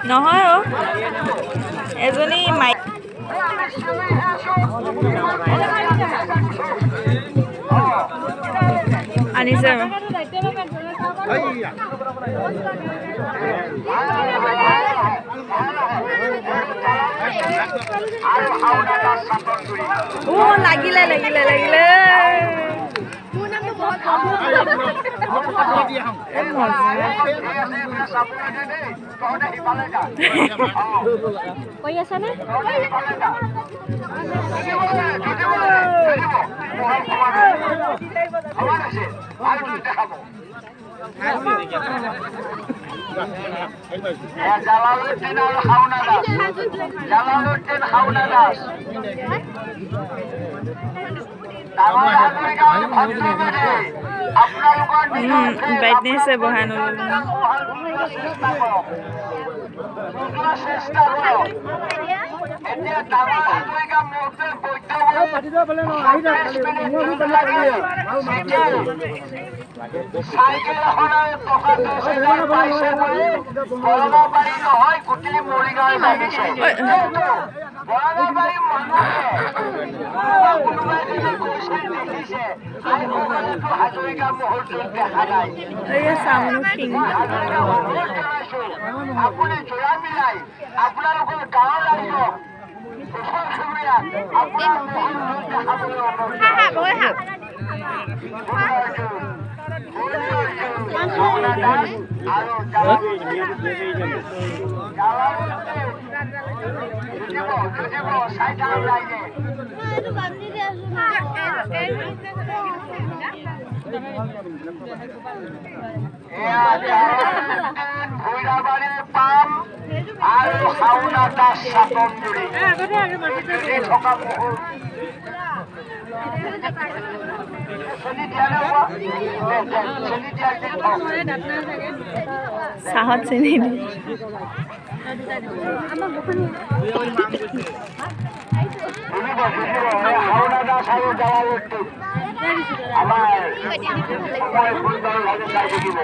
নহয় অ' এজনী মাই আনিছে লাগিলে কৈ আছা নে জালালুদ্দিন আর হাওনা দাস জালালুদ্দিন হাওনা দাস ব্ৰাইটনেছ বঢ়াই নল'লো চাইকেল এখনৰ টকা 10,000 পাইছে বুলি বৰঙাবাৰী নহয় গোটেই মৰিগাঁও লাগিছে বৰঙাবাৰী মানুহে কোনোবাই যদি কৈছে দেখিছে হাজৰিকা মুহূৰ্তত দেখা নাই আপুনি জোৰা মিলাই আপোনালোকৰ গাঁৱৰ ৰাইজক ওচৰ চুবুৰীয়াক আপোনাৰ মুহূৰ্তত দেখাবলৈ ভৈৰাবাৰীৰ পাম আৰু হাওনা দাস চাটনগুৰি থকা মুহূৰ্ত চাহত চেনি দি হাওনা দাস আৰু জালালুদ্দিন আমাৰ সময় সুন্দৰভাৱে চাই থাকিব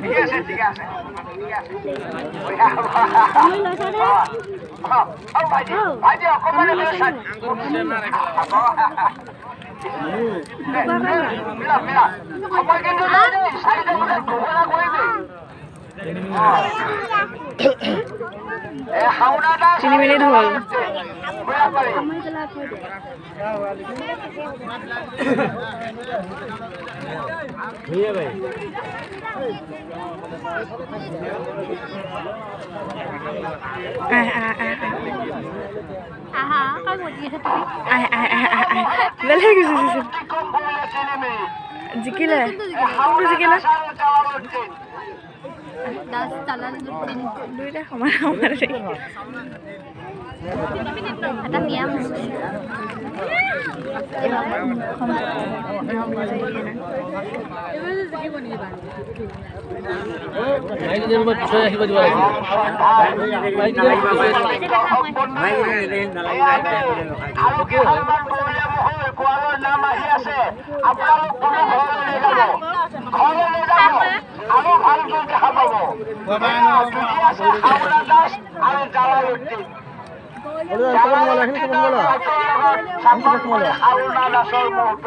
ঠিক আছে ভাইটি অকণমান সময় কিন্তু 4টা বজাত ঘোষণা কৰিবি 3 মিনিট হ'ল জিকিলে দুইটা সমান এটা নিয়ম নাম আহি আছে আপোনালোক কোনো ঘৰলৈ যাব আৰু ভালকৈ দেখা পাব হাওনা দাস আৰু জালালুদ্দিন হাওনা দাসৰ মুহূৰ্ত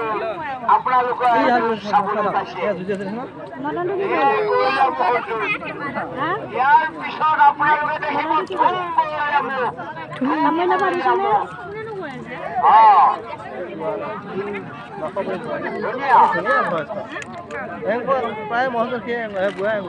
আপোনালোকে চাবলৈ পাইছে ইয়াৰ পিছত আপোনালোকে দেখিব প্ৰায় মহৎ বুঢ়াই